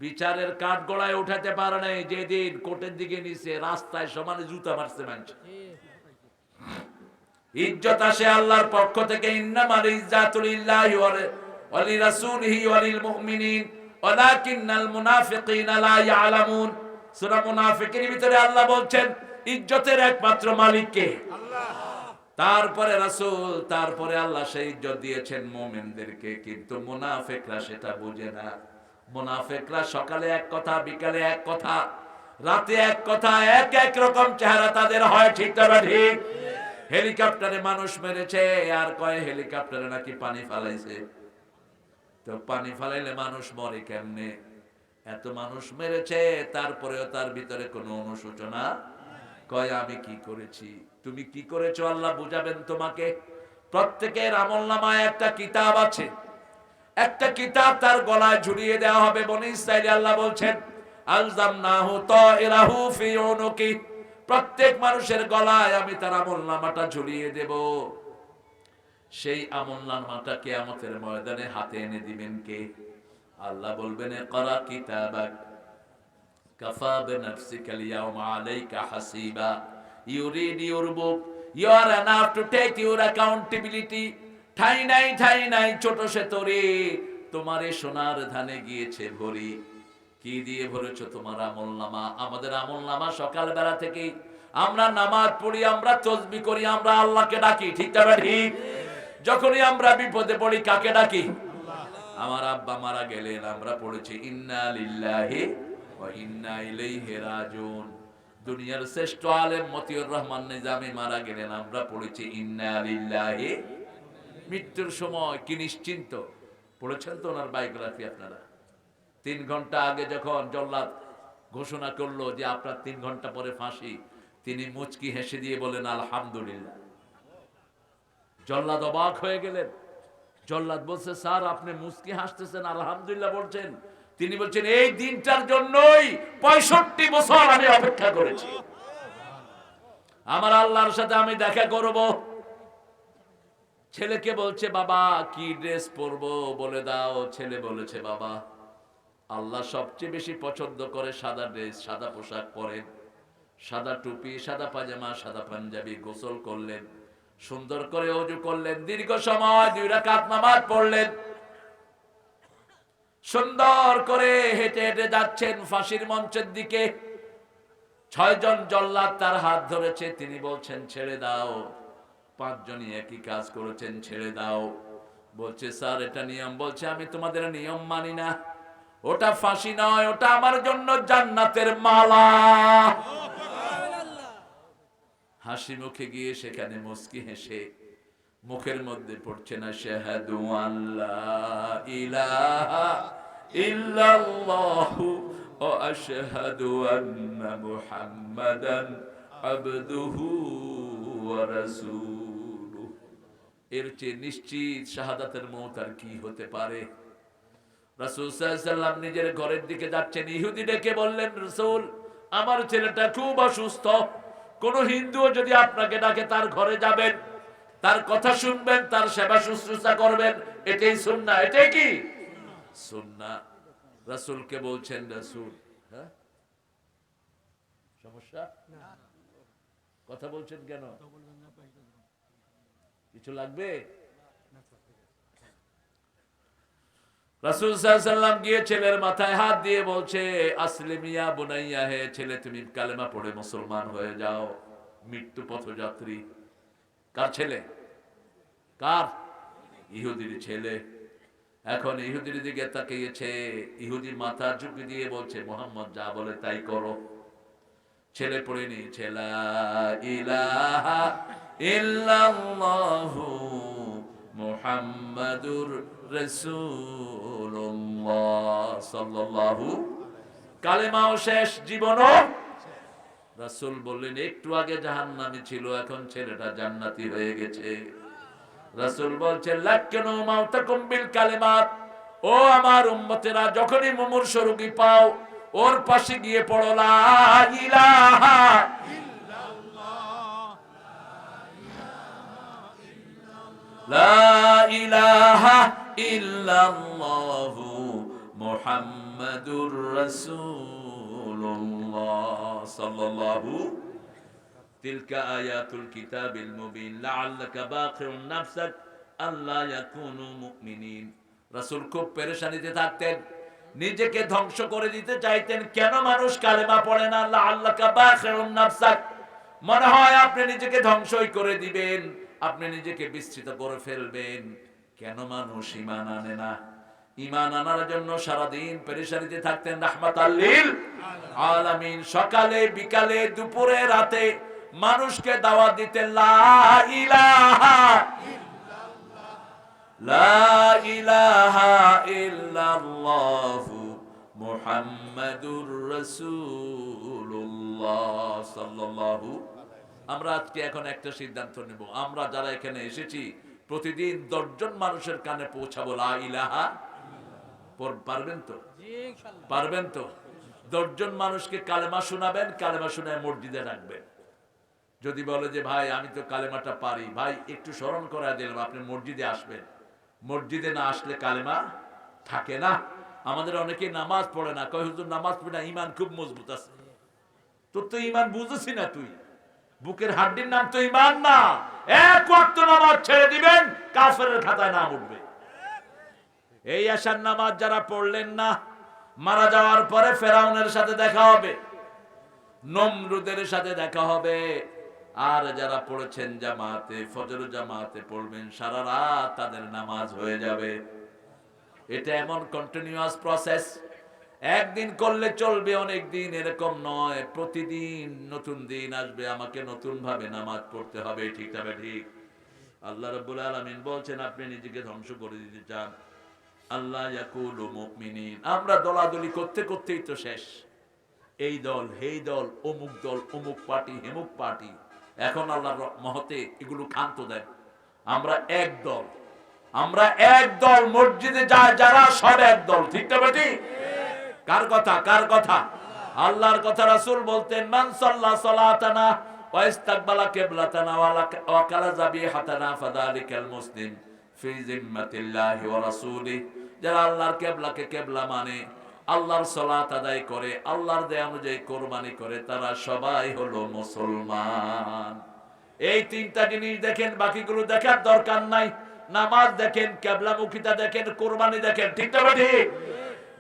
বিচারের কাঠ গলায় উঠাতে পারে নাই। যেদিন কোর্টের দিকে নিছে, রাস্তায় সমানে জুতা মারছে মানুষ। ইজ্জত আসে আল্লাহর পক্ষ থেকে। ইন্নামাল ইজ্জাতু লিল্লাহি ওয়া লিরাসূলিহি ওয়া লিল মুমিনিন ওয়ালাকিন্নাল মুনাফিকিনা লা ইয়ালামুন। সূরা মুনাফিকের ভিতরে আল্লাহ বলছেন ইজ্জতের একমাত্র মালিক কে? আল্লাহ। তারপরে রাসূল, তারপরে আল্লাহ সেই ইজ্জত দিয়েছেন মুমিনদেরকে, কিন্তু মুনাফিকরা সেটা বুঝে না। মুনাফিকরা সকালে এক কথা, বিকালে এক কথা, রাতে এক কথা, এক রকম চেহারা তাদের হয়। ঠিক না ঠিক? হেলিকপ্টারে মানুষ মেরেছে, আর কয় হেলিকপ্টারে নাকি পানি ফালাইছে। তো পানি ফালাইলে মানুষ মরে কেমনে? এত মানুষ মেরেছে, তারপরেও তার ভিতরে কোনো অনুশোচনা। কয় আমি কি করেছি? তুমি কি করেছো আল্লাহ বুঝাবেন তোমাকে। প্রত্যেকের আমলনামায় একটা কিতাব আছে, একটা কিতাব তার গলায় ঝুলিয়ে দেওয়া হবে। বনী ইসরাইল আল্লাহ বলছেন আলজামনাহু তাইরাহু ফি উনুকি। প্রত্যেক মানুষের গলায় আমি তার আমলনামাটা ঝুলিয়ে দেব। সেই আমলনামাটা কিয়ামতের ময়দানে হাতে এনে দিবেন কে? আল্লাহ বলবেন ইকরা কিতাবাক কাফা বিনাফসিকাল ইয়াওমা আলাইকা হাসিবা। You read your book, you are enough to take your accountability. ঠাই নাই ছোট সে তরি, তোমার এই সোনার ধানে গিয়েছে ভরি। কি দিয়ে ভরেছো? তোমার আমলনামা। আমাদের আমলনামা সকাল বেলা থেকে আমরা নামাজ পড়ি, আমরা তাসবিহ করি, আমরা আল্লাহকে ডাকি। ঠিক না ঠিক? যখনই আমরা বিপদে পড়ি কাকে ডাকি? আমার আব্বা মারা গেলেন, আমরা পড়েছি ইন্না লিল্লাহি ওয়া ইন্না ইলাইহি রাজিউন। দুনিয়ার শ্রেষ্ঠ আলেম মতিউর রহমান নিজামী মারা গেলেন, আমরা পড়েছি ইন্না লিল্লাহি। মৃত্যুর সময় কি নিশ্চিন্ত। পড়েছেন তো ওনার বায়োগ্রাফি আপনারা? 3 ঘন্টা আগে যখন জল্লাদ ঘোষণা করলো যে আপনার 3 ঘন্টা পরে ফাঁসি, তিনি মুচকি হেসে দিয়ে বলেন আলহামদুলিল্লাহ। জল্লাদ অবাক হয়ে গেলেন। জল্লাদ বলছে স্যার আপনি মুচকি হাসতেছেন, আলহামদুলিল্লাহ বলছেন? তিনি বলছেন এই দিনটার জন্যই 65 বছর আমি অপেক্ষা করেছি। আমার আল্লাহর সাথে আমি দেখা করব। ছেলেকে বলছে বাবা কি ড্রেস পরবো বলে দাও। ছেলে বলেছে বাবা আল্লাহ সবচেয়ে বেশি পছন্দ করে সাদা ড্রেস, সাদা পোশাক পরেন, সাদা টুপি, সাদা পাজামা, সাদা পাঞ্জাবি। গোসল করলেন, সুন্দর করে ওযু করলেন, দীর্ঘ সময় 2 রাকাত নামাজ পড়লেন, সুন্দর করে হেঁটে হেঁটে যাচ্ছেন ফাঁসির মঞ্চের দিকে। 6 জন জল্লাদ তার হাত ধরেছে। তিনি বলছেন ছেড়ে দাও। 5 জনই একই কাজ করেছেন, ছেড়ে দাও। বলছে স্যার এটা নিয়ম। বলছে আমি তোমাদের নিয়ম মানি না। ওটা ফাঁসি নয়, ওটা আমার জন্য জান্নাতের মালা। হাসি মুখে গিয়ে সেখানে মুস্কি হেসে মুখের মধ্যে পড়ছে না শাহাদু আল্লাহ ইলাহা ইল্লাল্লাহু ওয়া আশহাদু আন্না মুহাম্মাদান আবদুহু ওয়া রাসূলুহু। এর চেয়ে নিশ্চিত শাহাদাতের মওত আর কি হতে পারে? রাসূল সাল্লাল্লাহু আলাইহি ওয়াসাল্লাম নিজের ঘরের দিকে যাচ্ছেন। ইহুদি ডেকে বললেন রাসূল আমার ছেলেটা খুব অসুস্থ। কোন হিন্দুও যদি আপনাকে ডাকে তার ঘরে যাবেন, তার কথা শুনবেন, তার সেবা শুশ্রূষা করবেন। এটাই সুন্নাহ। এটাই কি সুন্নাহ? রাসূলকে বলছেন রাসূল হ্যাঁ সমস্যা কথা বলছেন কেন? কিছু লাগবে? রাসূল সাল্লাল্লাহু আলাইহি ওয়াসাল্লাম গিয়ে ছেলের মাথায় হাত দিয়ে বলছে আসলিমিয়া বুনাইয়া, হে ছেলে তুমি কালেমা পড়ে মুসলমান হয়ে যাও। মৃত্যু পথযাত্রী। কার ছেলে? কার? ইহুদির ছেলে। এখন ইহুদির দিকে তাকিয়েছে, ইহুদি মাথা ঝুঁকি দিয়ে বলছে মোহাম্মদ যা বলে তাই করো। ছেলে পড়ে নিয়েছে লা ইলাহা ইল্লাল্লাহু মুহাম্মাদুর রাসূলুল্লাহ সাল্লাল্লাহু। কালেমাও শেষ, জীবনও। রাসূল বললেন একটু আগে জাহান্নামী ছিল, এখন ছেলেটা জান্নাতি হয়ে গেছে। রাসূল বলছেন লাক্কিনু মাউতাকুম বিল কালিমাত, ও আমার উম্মতেরা যখনই মুমূর্ষ রোগী পাও ওর পাশে গিয়ে পড়ো লা ইলাহা ইল্লাল্লাহ, লা ইলাহা ইল্লাল্লাহু মুহাম্মাদুর রাসূলুল্লাহ সাল্লাল্লাহু। তিলকা আয়াতুল কিতাবিল মুবিন লাআল্লাকা বাখিউন নাফসাক আল্লা ইয়াকুনু মুমিনিন। রাসূল খুব পেরেশানিতে থাকতেন, নিজেকে ধ্বংস করে দিতে চাইতেন। কেন মানুষ কালেমা পড়ে না? লাআল্লাকা বাখিউন নাফসাক, মনে হয় আপনি নিজেকে ধ্বংসই করে দিবেন, আপনি নিজেকে বিস্তৃত করে ফেলবেন। কেন মানুষ ঈমান আনে না? ঈমান আনার জন্য সারাদিন পেরেশানিতে থাকতেন রাহমাতাল লিল আলামিন। সকালে বিকালে দুপুরে রাতে মানুষকে দাওয়াত দিতেন লা ইলাহা ইল্লাল্লাহ, লা ইলাহা ইল্লাল্লাহু মুহাম্মাদুর রাসূলুল্লাহ সাল্লাল্লাহু। আমরা আজকে এখন একটা সিদ্ধান্ত নেব, আমরা যারা এখানে এসেছি প্রতিদিন 10 জন মানুষের কানে পৌঁছাবো লা ইলাহা। পারবেন তো? পারবেন তো? 10 জন মানুষকে কালেমা শোনাবেন, কালেমা শোনায় মসজিদে রাখবেন। যদি বলে যে ভাই আমি তো কালেমাটা পারি, ভাই একটু স্মরণ করায় দিলাম, আপনি মসজিদে আসবেন। মসজিদে না আসলে কালেমা থাকে না। আমাদের অনেকে নামাজ পড়ে না, কয় হুজুর নামাজ পড়ে না, ঈমান খুব মজবুত আছে। তোর তো ঈমান বুঝেছি না, তুই বুকের হাড্ডির নাম তো ঈমান না। এক ওয়াক্ত নামাজ ছেড়ে দিবেন, কাফেরের খাতায় নাম উঠবে। এই আশার নামাজ যারা পড়লেন না, মারা যাওয়ার পরে ফেরাউনের সাথে দেখা হবে, নমরুদের সাথে দেখা হবে। আর যারা পড়েছেন জামাতে, ফজর জামাতে পড়বেন, সারা রাত তাদের নামাজ হয়ে যাবে। এটা এমন কন্টিনিউয়াস প্রসেস, একদিন করলে চলবে অনেক দিন, এরকম নয়। প্রতিদিন নতুন দিন আসবে, আমাকে নতুন ভাবে নামাজ পড়তে হবে। ঠিক তবে ঠিক। আল্লাহ রাব্বুল আলামিন বলছেন আপনি নিজেকে ধ্বংস করে দিতে চান, আল্লাহ ইয়াকুলু মুমিনিন। আমরা দলাদলি করতে করতেই তো শেষ। এই দল, এই দল, অমুক দল, অমুক পার্টি, হেমুক পার্টি। এখন আল্লাহর মহতে এগুলো ক্ষান্ত দেন। আমরা এক দল, আমরা এক দল। মসজিদে যায় যারা সব এক দল। ঠিক না বেটি? কার কথা? কার কথা? আল্লাহর কথা। রাসূল বলতেন মান সাল্লা সালাতানা ওয়া ইস্তাকবালা কিবলাতানা ওয়া কালা যাবিহাতানা ফাযালিকাল মুসলিম ফি জিম্মাতিল্লাহি ওয়া রাসূলিহি। যারা আল্লাহর কিবলাকে কিবলা মানে, আল্লাহর সালাত আদায় করে, আল্লাহর দেয়া অনুযায়ী কুরবানি করে, তারা সবাই হলো মুসলমান। এই তিনটা জিনিস দেখেন, বাকিগুলো দেখার দরকার নাই। নামাজ দেখেন, কিবলামুখিতা দেখেন, কুরবানি দেখেন। ঠিক না ঠিক?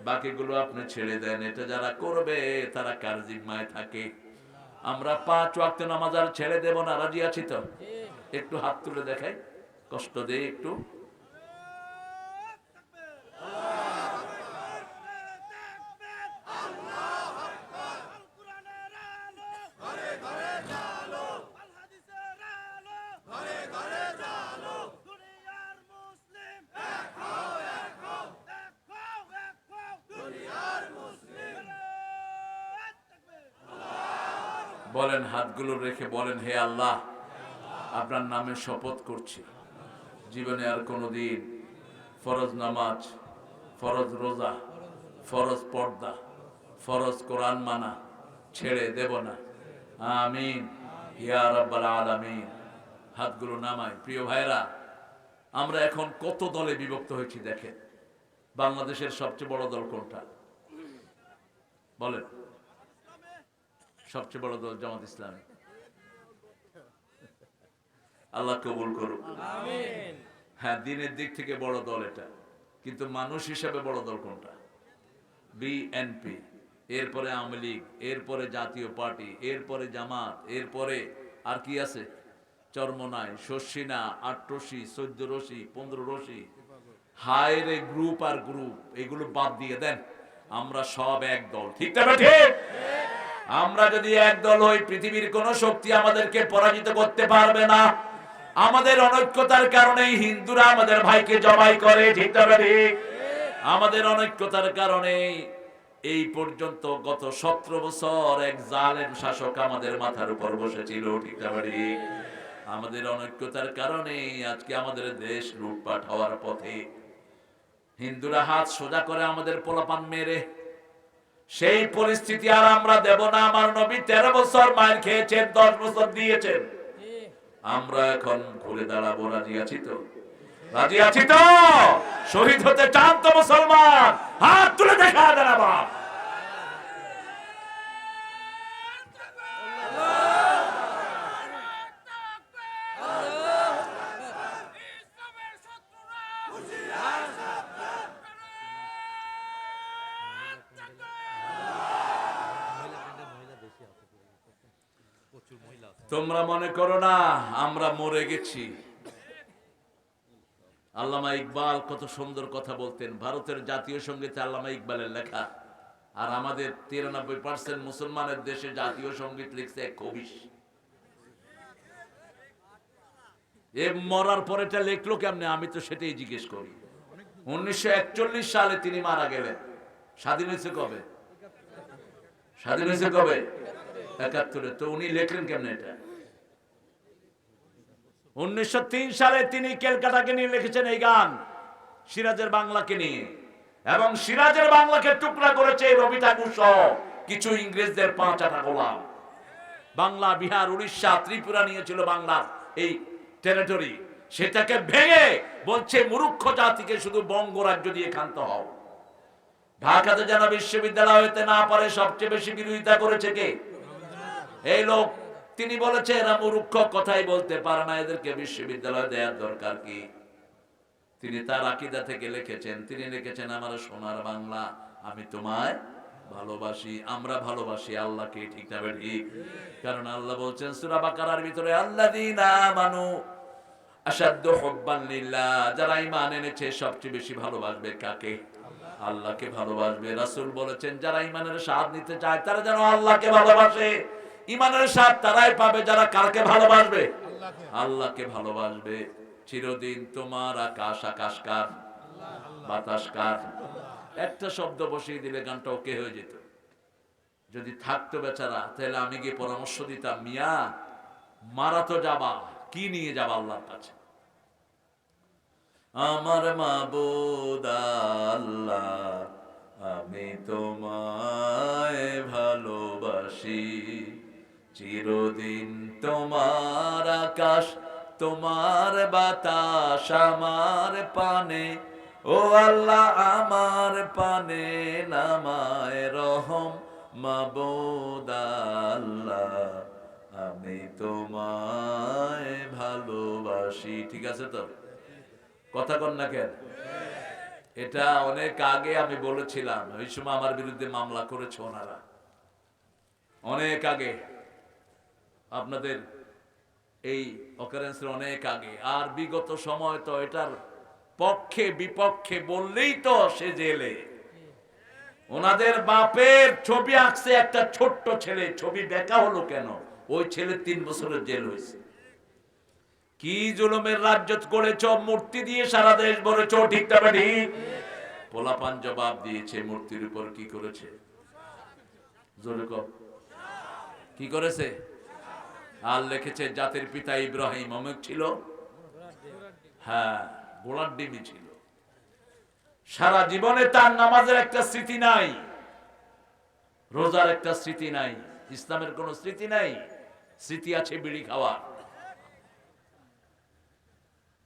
বাকিগুলো আপনি ছেড়ে দেন। এটা যারা করবে তারা কার জিম্মায় থাকে? আমরা 5 ওয়াক্ত নামাজ আর ছেড়ে দেব না। রাজি আছি তো? একটু হাত তুলে দেখাই, কষ্ট দেই একটু। বলেন, হাতগুলো রেখে বলেন, হে আল্লাহ, আপনার নামে শপথ করছি, জীবনে আর কোনোদিন ফরজ নামাজ, ফরজ রোজা, ফরজ পর্দা, ফরজ কোরআন মানা ছেড়ে দেব না। আমিন ইয়া রাব্বাল আলামিন। হাতগুলো নামাই। প্রিয় ভাইরা, আমরা এখন কত দলে বিভক্ত হয়েছি দেখেন। বাংলাদেশের সবচেয়ে বড় দল কোনটা বলেন? সবচেয়ে বড় দল জামাত ইসলামী। আল্লাহ কবুল করুক। আমিন। হ্যাঁ, দিনের দিক থেকে বড় দল এটা, কিন্তু মানুষ হিসেবে বড় দল কোনটা? বিএনপি, এরপরে আওয়ামী লীগ, এরপরে জাতীয় পার্টি, এরপরে জামাত, এরপরে আর কি আছে? চরমনাই, শস্যিনা, 8 রশি, 14 রশি, 15 রশি, হায় রে গ্রুপ আর গ্রুপ, এগুলো বাদ দিয়ে দেন। আমরা সব এক দল, ঠিক না ঠিক? আমরা যদি এক দল হই, পৃথিবীর কোন শক্তি আমাদেরকে পরাজিত করতে পারবে না। আমাদের অনৈক্যতার কারণেই হিন্দুরা আমাদের ভাইকে জবাই করে, ঠিক না ঠিক? আমাদের অনৈক্যতার কারণে এই পর্যন্ত গত 17 বছর এক জালেম শাসক আমাদের মাথার উপর বসেছিল, ঠিক না ঠিক? আমাদের অনৈক্যতার কারণে আজকে আমাদের দেশ লুটপাট হওয়ার পথে। হিন্দুরা হাত সোজা করে আমাদের পোলাপান মেরে, সেই পরিস্থিতি আর আমরা দেব না। আমার নবী 13 বছর মায়ের খেয়েছেন, 10 বছর দিয়েছেন। আমরা এখন ঘুরে দাঁড়াবো, রাজি আছি তো? রাজি আছি তো? শহীদ হতে চান তো মুসলমান? হাত তুলে দেখা দাঁড়াবা। তোমরা মনে করো না আমরা মরে গেছি। আল্লামা ইকবাল কত সুন্দর কথা বলতেন, ভারতের জাতীয় সঙ্গীতে আল্লামা ইকবালের লেখা। আর আমাদের 93% মুসলমানের দেশে জাতীয় সঙ্গীত লিখছে এক কবি। এ মরার পরে এটা লিখলো কেমনে, আমি তো সেটাই জিজ্ঞেস করি। 1941 সালে তিনি মারা গেলেন। স্বাধীন হয়েছে কবে? স্বাধীন হয়েছে কবে? 71-এ। তো উনি লিখলেন কেমনে এটা? 1903 সালে তিনি ক্যালকাটাকে নিয়ে লিখেছেন এই গান, সিরাজের বাংলাকে নিয়ে। এবং সিরাজের বাংলাকে টুকরা করেছে রবি ঠাকুর সহ কিছু ইংরেজদের 5-8 গোলাম। বাংলা, বিহার, উড়িষ্যা, ত্রিপুরা নিয়েছিল বাংলা এই টেরিটরি। সেটাকে ভেঙে বলছে মূর্খ জাতিকে শুধু বঙ্গরাজ্য দিয়ে ক্ষান্ত হও। ঢাকাতে যেন বিশ্ববিদ্যালয় হতে না পারে সবচেয়ে বেশি বিরোধিতা করেছে কে? এই লোক। তিনি বলেছে এরা মূর্খ, কথাই বলতে পারে না, এদেরকে বিশ্ববিদ্যালয় দেওয়ার দরকার কি? তিনি তার আকীদা থেকে লিখেছেন, তিনি লিখেছেন আমার সোনার বাংলা, আমি তোমায় ভালোবাসি। আমরা ভালোবাসি আল্লাহকে, ঠিক না ঠিক? কারণ আল্লাহ বলছেন সূরা বাকারার ভিতরে, আল্লাযীনা আমানু আশাদ্দু হুব্বান লিল্লাহ, যারা ঈমান এনেছে সবচেয়ে বেশি ভালোবাসবে কাকে? আল্লাহকে ভালোবাসবে। রাসূল বলেছেন যারা ঈমানের স্বাদ নিতে চায় তারা যেন আল্লাহকে ভালোবাসে। ঈমানের স্বাদ তারাই পাবে যারা কাকে ভালোবাসবে? আল্লাহকে ভালোবাসবে। চিরদিন তোমার আকাশ আকাশ কার? বাতাস কার? একটা শব্দ বসিয়ে দিলে গানটা ওকে হয়ে যেত। যদি থাকতো বেচারা, তাহলে আমি গিয়ে পরামর্শ দিতাম, মিয়া মারা তো যাবা, কি নিয়ে যাবা আল্লাহর কাছে? আমার মাবুদ আল্লাহ, আমি তোমায় ভালোবাসি। চিরদিন তোমার আকাশ তোমার বাতাস আমার পানে, ও আল্লাহ আমার পানে নামায় রহম। মাবুদ আল্লাহ, আমি তোমায় ভালোবাসি। ঠিক আছে তো? কথা কন না কেন? এটা অনেক আগে আমি বলেছিলাম, ওই সময় আমার বিরুদ্ধে মামলা করেছে ওনারা, অনেক আগে, আপনাদের এই অকারেন্সের অনেক আগে। আর বিগত সময় তো এটার পক্ষে বিপক্ষে বললেই তো সে জেলে। ওনাদের বাপের ছবি আঁকছে একটা ছোট্ট ছেলে, ছবি দেখা হলো কেন? ওই ছেলে 3 বছরের জেল হয়েছে। কি জুলুমের রাজ্য করেছ, মূর্তি দিয়ে সারা দেশ ভরেছ, ঠিক না ঠিক? পোলাপান জবাব দিয়েছে, মূর্তির উপর কি করেছে? জোরে কর, কি করেছে? আর লিখেছে জাতির পিতা ইব্রাহিম অমুক ছিল, হ্যাঁ গোলার ডিমি ছিল। সারা জীবনে তার নামাজের একটা স্মৃতি নাই, রোজার একটা স্মৃতি নাই, ইসলামের কোন স্মৃতি নাই। স্মৃতি আছে বিড়ি খাওয়া।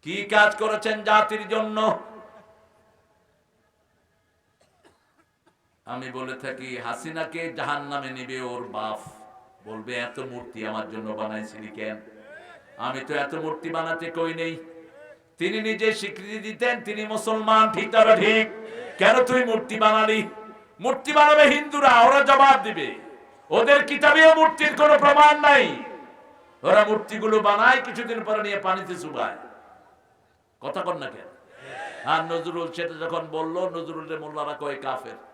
কি কাজ করেছেন জাতির জন্য? আমি বলে থাকি হাসিনাকে জাহান্নামে নিবে ওর বাপ, বলবে এত মূর্তি আমার জন্য বানাইছিলি কেন? আমি তো এত মূর্তি বানাতে কই নেই। তিনি নিজে স্বীকৃতি দিতেন তিনি মুসলমান, ঠিক না ঠিক? কেন তুই মূর্তি বানালি? মূর্তি বানাবে হিন্দুরা, ওরা জবাব দিবে। ওদের কিতাবেও মূর্তির কোনো প্রমাণ নাই। ওরা মূর্তিগুলো বানায়, কিছুদিন পরে নিয়ে পানিতে চুবায়। কথা কন না কেন? আর নজরুল সেটা যখন বললো, নজরুলের মোল্লারা কয় কাফের।